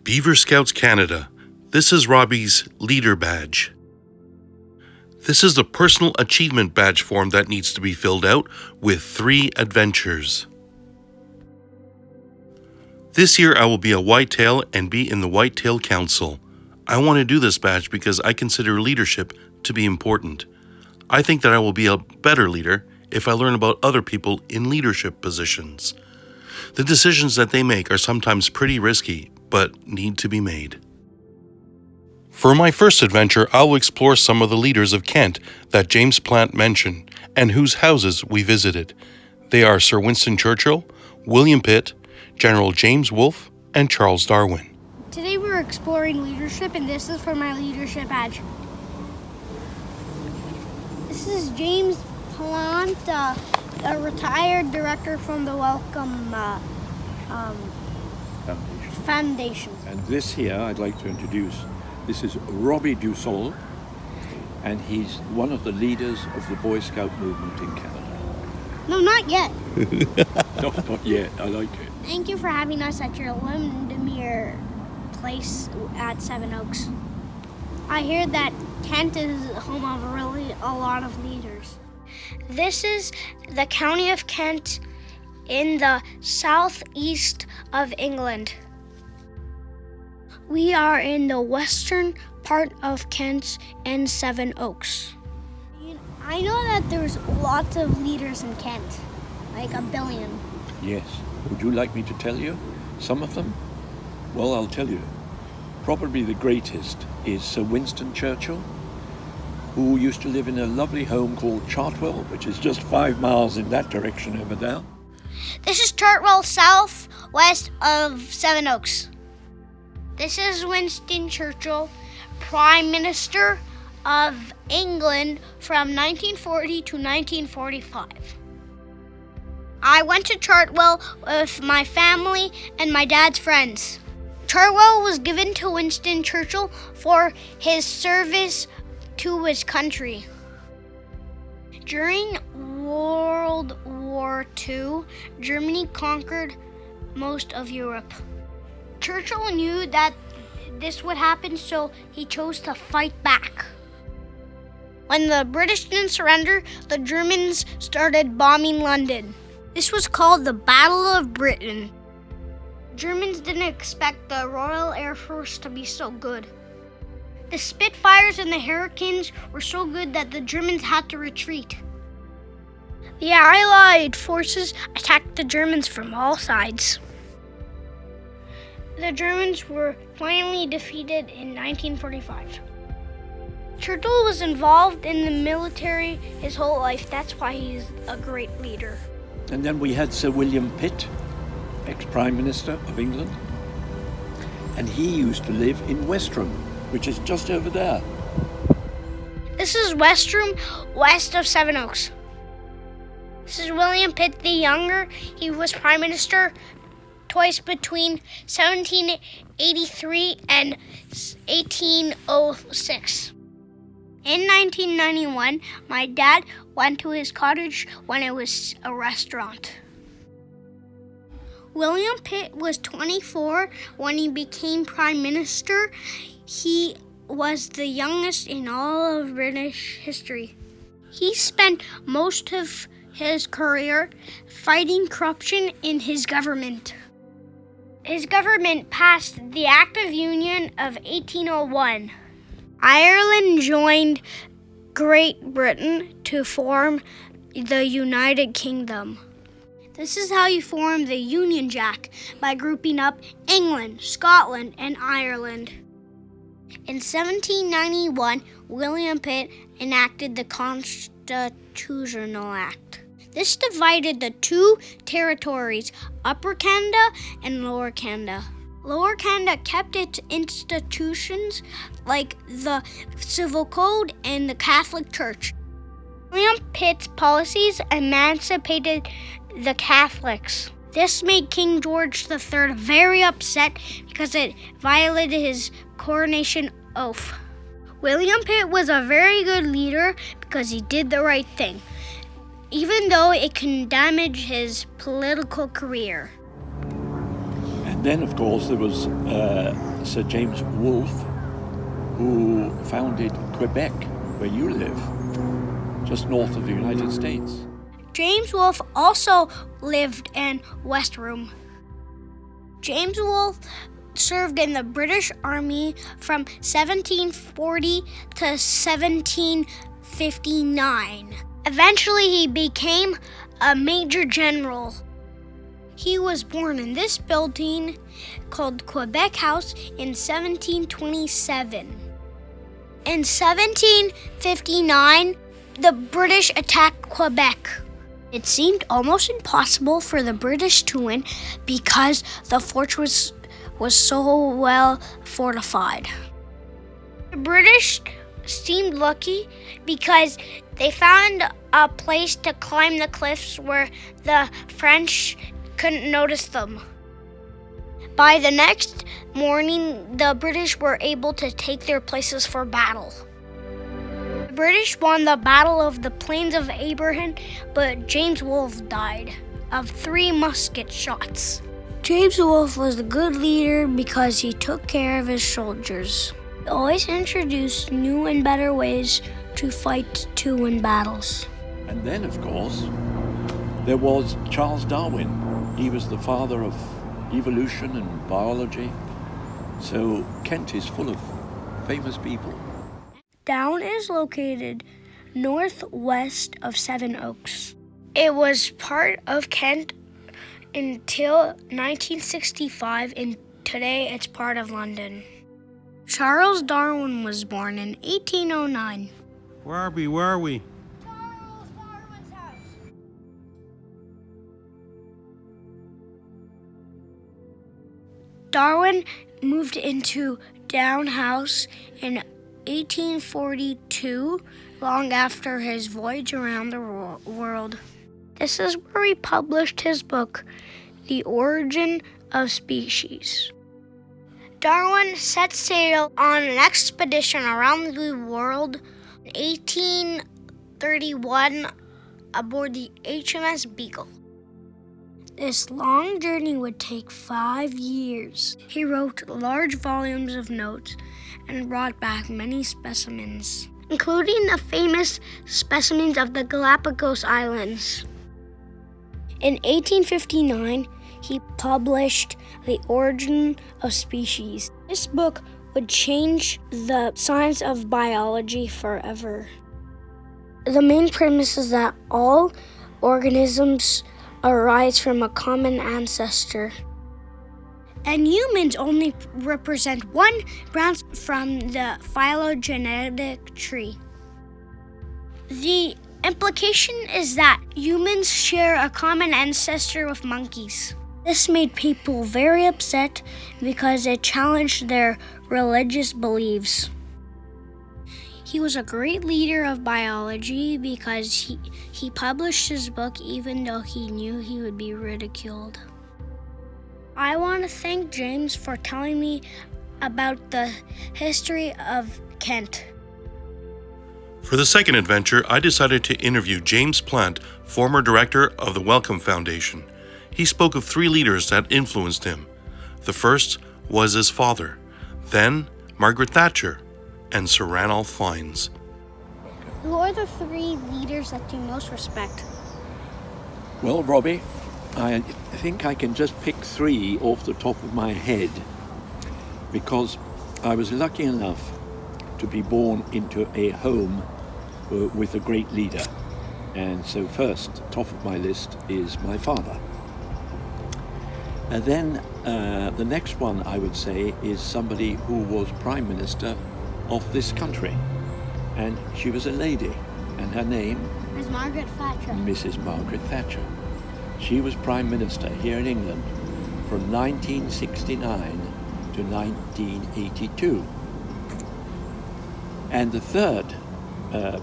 Beaver Scouts Canada. This is Robbie's Leader Badge. This is the Personal Achievement Badge form that needs to be filled out with 3 adventures. This year I will be a whitetail and be in the Whitetail Council. I want to do this badge because I consider leadership to be important. I think that I will be a better leader if I learn about other people in leadership positions. The decisions that they make are sometimes pretty risky, but need to be made. For my first adventure, I'll explore some of the leaders of Kent that James Plant mentioned and whose houses we visited. They are Sir Winston Churchill, William Pitt, General James Wolfe, and Charles Darwin. Today we're exploring leadership, and this is for my leadership badge. This is James Plant, a retired director from the Wellcome Foundation. And this here I'd like to introduce. This is Robbie Dussault, and he's one of the leaders of the Boy Scout movement in Canada. No, not yet. No, not yet. I like it. Thank you for having us at your Windermere place at Seven Oaks. I hear that Kent is home of a lot of leaders. This is the county of Kent in the southeast of England. We are in the western part of Kent and Seven Oaks. I know that there's lots of leaders in Kent, like 1 billion. Yes. Would you like me to tell you some of them? Well, I'll tell you. Probably the greatest is Sir Winston Churchill, who used to live in a lovely home called Chartwell, which is just 5 miles in that direction over there. This is Chartwell, southwest of Seven Oaks. This is Winston Churchill, Prime Minister of England from 1940 to 1945. I went to Chartwell with my family and my dad's friends. Chartwell was given to Winston Churchill for his service to his country. During World War II, Germany conquered most of Europe. Churchill knew that this would happen, so he chose to fight back. When the British didn't surrender, the Germans started bombing London. This was called the Battle of Britain. Germans didn't expect the Royal Air Force to be so good. The Spitfires and the Hurricanes were so good that the Germans had to retreat. The Allied forces attacked the Germans from all sides. The Germans were finally defeated in 1945. Churchill was involved in the military his whole life. That's why he's a great leader. And then we had Sir William Pitt, ex-Prime Minister of England. And he used to live in Westerham, which is just over there. This is Westerham, west of Seven Oaks. This is William Pitt the Younger. He was Prime Minister twice between 1783 and 1806. In 1991, my dad went to his cottage when it was a restaurant. William Pitt was 24 when he became Prime Minister. He was the youngest in all of British history. He spent most of his career fighting corruption in his government. His government passed the Act of Union of 1801. Ireland joined Great Britain to form the United Kingdom. This is how you form the Union Jack, by grouping up England, Scotland, and Ireland. In 1791, William Pitt enacted the Constitutional Act. This divided the 2 territories, Upper Canada and Lower Canada. Lower Canada kept its institutions like the Civil Code and the Catholic Church. William Pitt's policies emancipated the Catholics. This made King George III very upset because it violated his coronation oath. William Pitt was a very good leader because he did the right thing, even though it can damage his political career. Then, of course, there was Sir James Wolfe, who founded Quebec, where you live, just north of the United States. James Wolfe also lived in Westroom. James Wolfe served in the British Army from 1740 to 1759. Eventually, he became a major general. He was born in this building called Quebec House in 1727. In 1759, the British attacked Quebec. It seemed almost impossible for the British to win because the fortress was so well fortified. The British seemed lucky because they found a place to climb the cliffs where the French couldn't notice them. By the next morning, the British were able to take their places for battle. The British won the Battle of the Plains of Abraham, but James Wolfe died of 3 musket shots. James Wolfe was a good leader because he took care of his soldiers. He always introduced new and better ways to fight to win battles. And then, of course, there was Charles Darwin. He was the father of evolution and biology. So Kent is full of famous people. Down is located northwest of Seven Oaks. It was part of Kent until 1965, and today it's part of London. Charles Darwin was born in 1809. Where are we? Where are we? Charles Darwin's house. Darwin moved into Down House in 1842, long after his voyage around the world. This is where he published his book, The Origin of Species. Darwin set sail on an expedition around the world in 1831 aboard the HMS Beagle. This long journey would take 5 years. He wrote large volumes of notes and brought back many specimens, including the famous specimens of the Galapagos Islands. In 1859, he published The Origin of Species. This book would change the science of biology forever. The main premise is that all organisms arise from a common ancestor, and humans only represent one branch from the phylogenetic tree. The implication is that humans share a common ancestor with monkeys. This made people very upset because it challenged their religious beliefs. He was a great leader of biology because he published his book even though he knew he would be ridiculed. I want to thank James for telling me about the history of Kent. For the second adventure, I decided to interview James Plant, former director of the Wellcome Foundation. He spoke of 3 leaders that influenced him. The first was his father, then Margaret Thatcher, and Sir Ranulph Fiennes. Who are the 3 leaders that you most respect? Well, Robbie, I think I can just pick 3 off the top of my head because I was lucky enough to be born into a home with a great leader. And so first, top of my list is my father. And then the next one I would say is somebody who was Prime Minister of this country. And she was a lady, and her name? Is Margaret Thatcher. Mrs. Margaret Thatcher. She was Prime Minister here in England from 1969 to 1982. And the third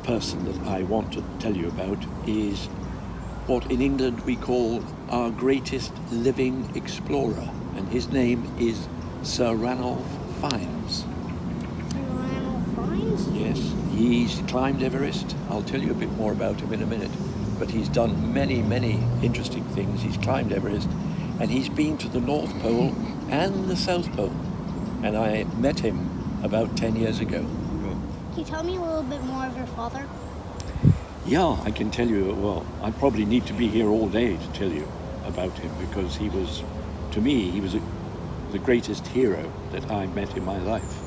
person that I want to tell you about is what in England we call our greatest living explorer, and his name is Sir Ranulph Fiennes. Yes, he's climbed Everest. I'll tell you a bit more about him in a minute, but he's done many, many interesting things. He's climbed Everest. and he's been to the North Pole and the South Pole. And I met him about 10 years ago. Can you tell me a little bit more of your father? Yeah, I can tell you, well, I probably need to be here all day to tell you about him, because he was, to me, he was the greatest hero that I met in my life.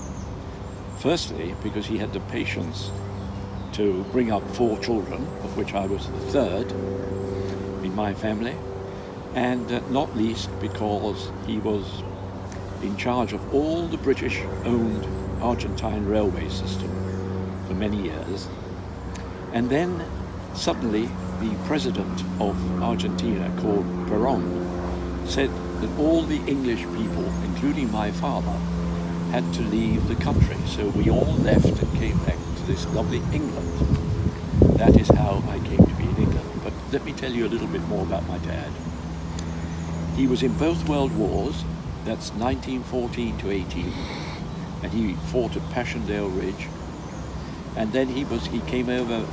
Firstly, because he had the patience to bring up 4 children, of which I was the third in my family, and not least because he was in charge of all the British-owned Argentine railway system for many years. And then suddenly the president of Argentina, called Perón, said that all the English people, including my father, had to leave the country. So we all left and came back to this lovely England. That is how I came to be in England. But let me tell you a little bit more about my dad. He was in both World Wars, that's 1914 to 18, and he fought at Passchendaele Ridge. And then he came over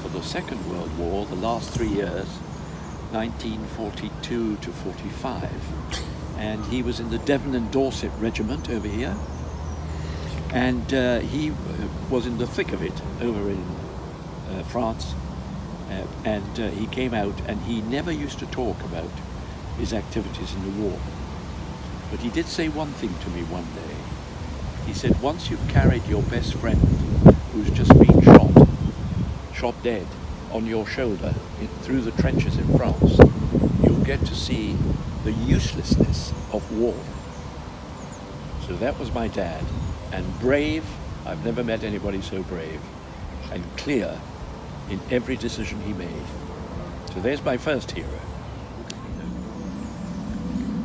for the Second World War, the last 3 years, 1942 to 45. And he was in the Devon and Dorset Regiment over here. And he was in the thick of it over in France. And he came out, and he never used to talk about his activities in the war. But he did say one thing to me one day. He said, once you've carried your best friend who's just been shot dead on your shoulder through the trenches in France, you'll get to see the uselessness of war. So that was my dad. And brave, I've never met anybody so brave, and clear in every decision he made. So there's my first hero.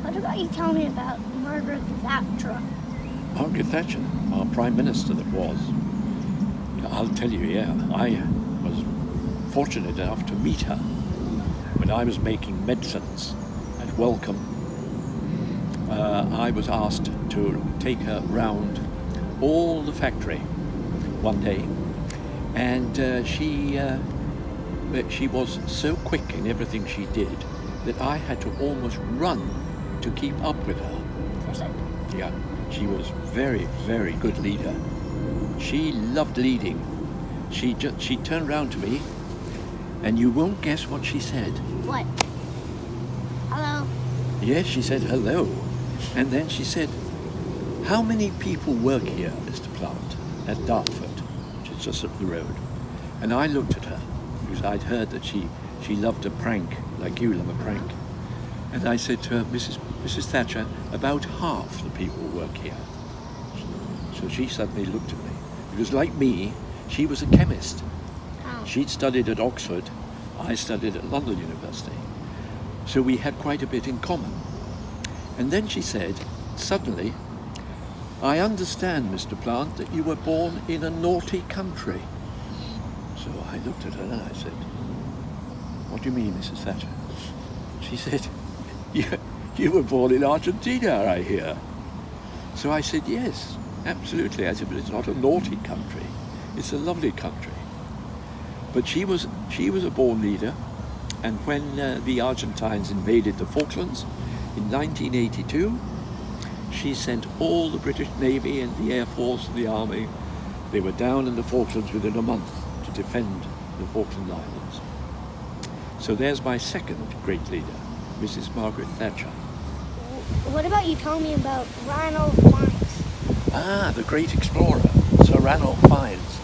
What about you tell me about Margaret Thatcher? Margaret Thatcher, our Prime Minister that was. I'll tell you, yeah, I was fortunate enough to meet her when I was making medicines at Wellcome. I was asked to take her round all the factory one day, and she was so quick in everything she did that I had to almost run to keep up with her. Yeah, she was very, very good leader. She loved leading. She turned round to me, and you won't guess what she said. What? Hello? Yes, she said hello. And then she said, how many people work here, Mr. Plant, at Dartford, which is just up the road? And I looked at her, because I'd heard that she loved a prank, like you love a prank. And I said to her, Mrs. Thatcher, about half the people work here. So she suddenly looked at me, because like me, she was a chemist. Oh. She'd studied at Oxford, I studied at London University. So we had quite a bit in common. And then she said, suddenly, I understand, Mr. Plant, that you were born in a naughty country. So I looked at her and I said, what do you mean, Mrs. Thatcher? She said, you were born in Argentina, I hear. So I said, yes, absolutely. I said, but it's not a naughty country. It's a lovely country. But she was a born leader, and when the Argentines invaded the Falklands in 1982, she sent all the British Navy and the Air Force and the Army. They were down in the Falklands within a month to defend the Falkland Islands. So there's my second great leader, Mrs. Margaret Thatcher. What about you tell me about Ranulph Fiennes? Ah, the great explorer, Sir Ranulph Fiennes.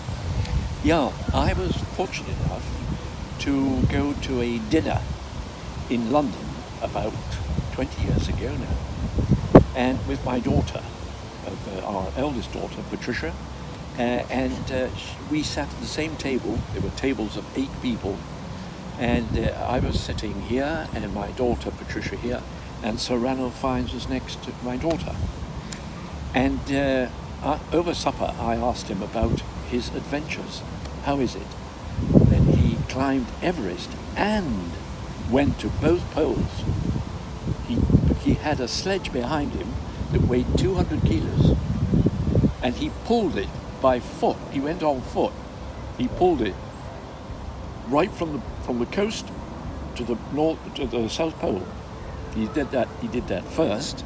Yeah, I was fortunate enough to go to a dinner in London about 20 years ago now, and with my daughter, our eldest daughter, Patricia, and we sat at the same table. There were tables of 8 people, and I was sitting here, and my daughter, Patricia, here, and Sir Ranulph Fiennes was next to my daughter. And over supper, I asked him about his adventures. How is it? Then he climbed Everest and went to both poles. He had a sledge behind him that weighed 200 kilos, and he pulled it by foot. He went on foot. He pulled it right from the coast to the South Pole. He did that first.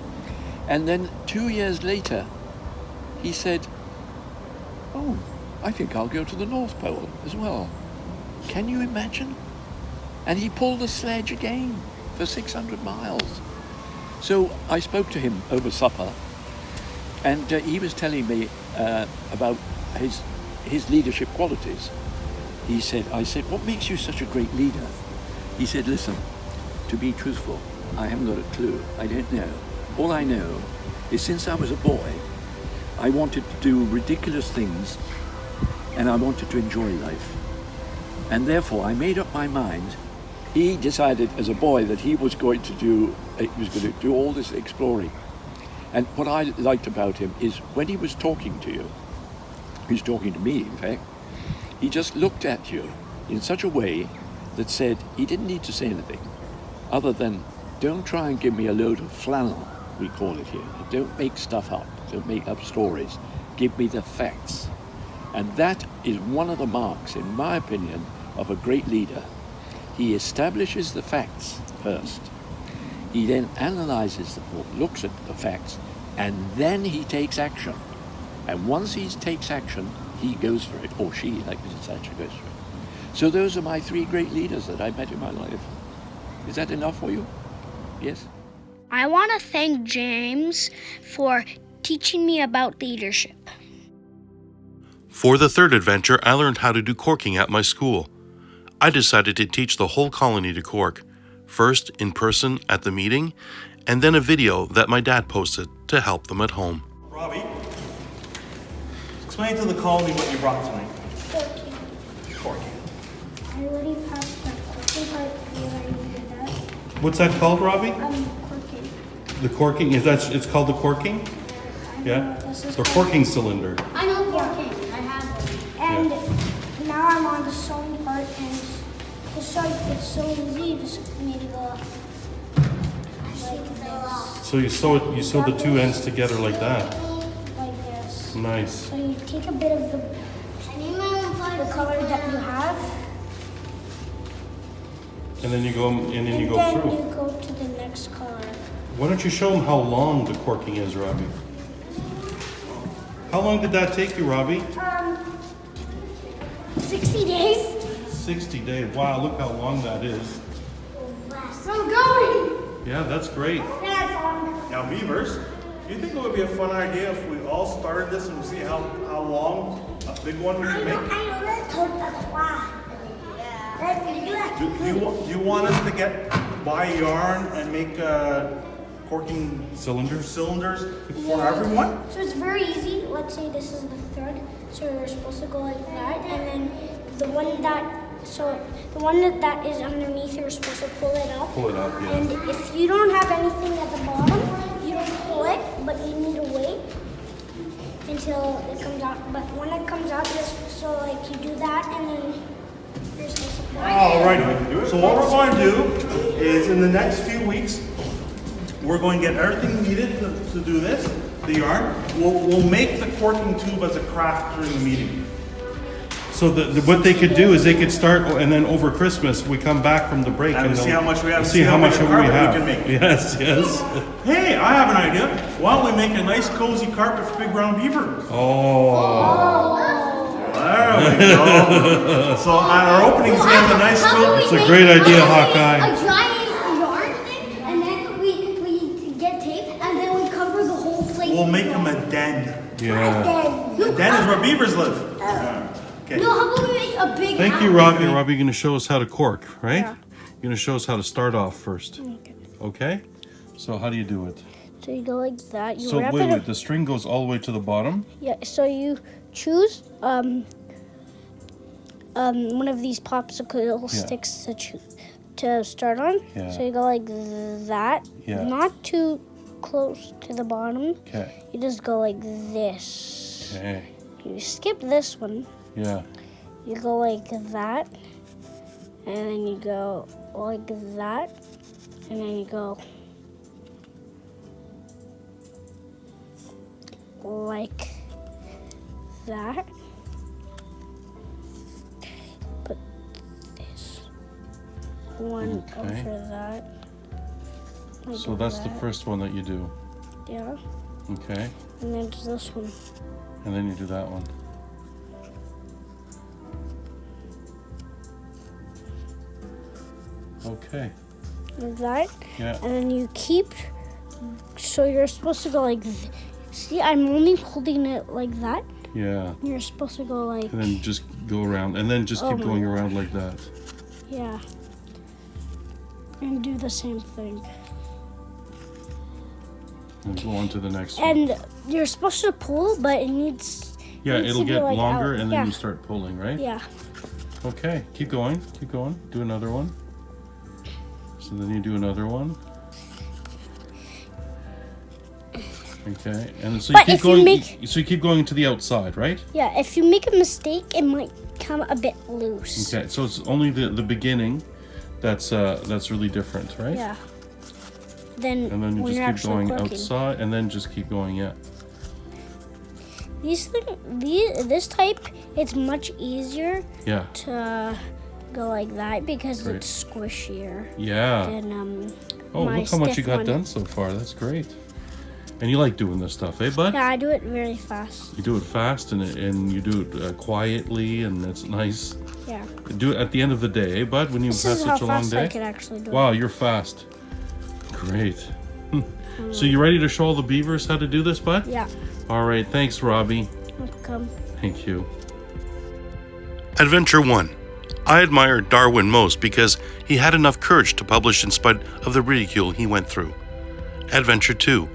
And then 2 years later, he said, "Oh, I think I'll go to the North Pole as well." Can you imagine? And he pulled the sledge again for 600 miles. So I spoke to him over supper, and he was telling me about his leadership qualities. I said, "What makes you such a great leader?" He said, "Listen, to be truthful, I haven't got a clue. I don't know. All I know is since I was a boy, I wanted to do ridiculous things, and I wanted to enjoy life. And therefore, I made up my mind." He decided as a boy that he was going to do all this exploring. And what I liked about him is when he was talking to you, he was talking to me, in fact, he just looked at you in such a way that said he didn't need to say anything other than, "Don't try and give me a load of flannel," we call it here. Don't make stuff up. Don't make up stories. Give me the facts. And that is one of the marks, in my opinion, of a great leader. He establishes the facts first. He then analyzes them, or looks at the facts, and then he takes action. And once he takes action, he goes for it, or she, like Mrs. Thatcher, goes for it. So those are my three great leaders that I met in my life. Is that enough for you? Yes? I want to thank James for teaching me about leadership. For the third adventure, I learned how to do corking at my school. I decided to teach the whole colony to cork, first in person at the meeting, and then a video that my dad posted to help them at home. Robbie, explain to the colony what you brought tonight. Corking. I already passed the corking part. You already did that. What's that called, Robbie? Corking. The corking, it's called the corking? Yeah? The corking cylinder. I know corking. I have one. And now I'm on the sewing part, and it's so easy. You just need to go like this. So you sew the two ends together like that. Like this. Nice. So you take a bit of the color that you have, And then you go and then through. you go to the next color. Why don't you show them how long the corking is, Robbie? How long did that take you, Robbie? 60 days. 60 days. Wow, look how long that is. I'm going. Yeah, that's great. That's on. Now, Beavers, do you think it would be a fun idea if we all started this and see how long a big one we can make? Do you want us to buy yarn and make corking cylinders for everyone? So it's very easy. Let's say this is the third. So you're supposed to go like that, and then the one that is underneath, you're supposed to pull it up. Pull it up, yeah. And if you don't have anything at the bottom, you don't pull it, but you need to wait until it comes out. But when it comes out, you do that, and then you're supposed to pull it. Alrighty. So what we're going to do is in the next few weeks, we're going to get everything needed to do this, the yarn. We'll make the corking tube as a craft during the meeting. So what they could do is they could start, and then over Christmas we come back from the break And see how much we have. See how much we carpet have. we can make. Yes. Hey, I have an idea. Why don't we make a nice cozy carpet for Big Brown Beaver? Oh, There we go. So on our openings, we have a nice little. it's a great idea, Hawkeye. A giant yarn thing, and then we get tape, and then we cover the whole place. We'll make them a den. Yeah. A den is where beavers live. Yeah. Okay. No, how about we make a big Thank house? you, Robbie. Robbie, you're going to show us how to cork, right? Yeah. You're going to show us how to start off first. Okay? So how do you do it? So you go like that. You So wrap wait, it up. the string goes all the way to the bottom? Yeah. So you choose one of these popsicle sticks to start on. Yeah. So you go like that. Yeah. Not too close to the bottom. Okay. You just go like this. Okay. You skip this one. Yeah. You go like that, and then you go like that, and then you go like that. Put this one Okay. over that, So that's the first one that you do. Yeah. Okay. And then there's this one. And then you do that one. Okay. Like that. Yeah. And then you keep. So you're supposed to go like. See, I'm only holding it like that. Yeah. You're supposed to go like. And then just go around. And then just keep my going God. around like that. Yeah. And do the same thing. And go on to the next one. And you're supposed to pull, but it needs. Yeah, needs it'll to be, get like, longer out. and then Yeah. you start pulling, right? Yeah. Okay, keep going, keep going. Do another one. So then you do another one. Okay, and so you But keep if you going. make- So you keep going to the outside, right? Yeah. If you make a mistake, it might come a bit loose. Okay, so it's only the beginning that's really different, right? Yeah. Then And then you when just you're keep actually going corking. outside, and then just keep going. Yeah. This type, it's much easier Yeah. to go like that because Great. it's squishier Yeah. than Oh, my look how much you stiff got one. done so far. That's great. And you like doing this stuff, eh, bud? Yeah, I do it very fast. You do it fast and you do it quietly, and it's nice. Yeah. Do it at the end of the day, eh, bud? When you This have is how such a long fast I day. can actually do Wow, it. you're fast. Great. So you ready to show all the beavers how to do this, bud? Yeah. All right. Thanks, Robbie. Welcome. Thank you. Adventure 1. I admire Darwin most because he had enough courage to publish in spite of the ridicule he went through. Adventure 2.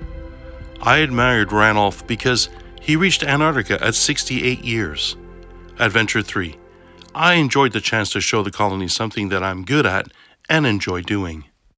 I admired Ranulph because he reached Antarctica at 68 years. Adventure 3. I enjoyed the chance to show the colony something that I'm good at and enjoy doing.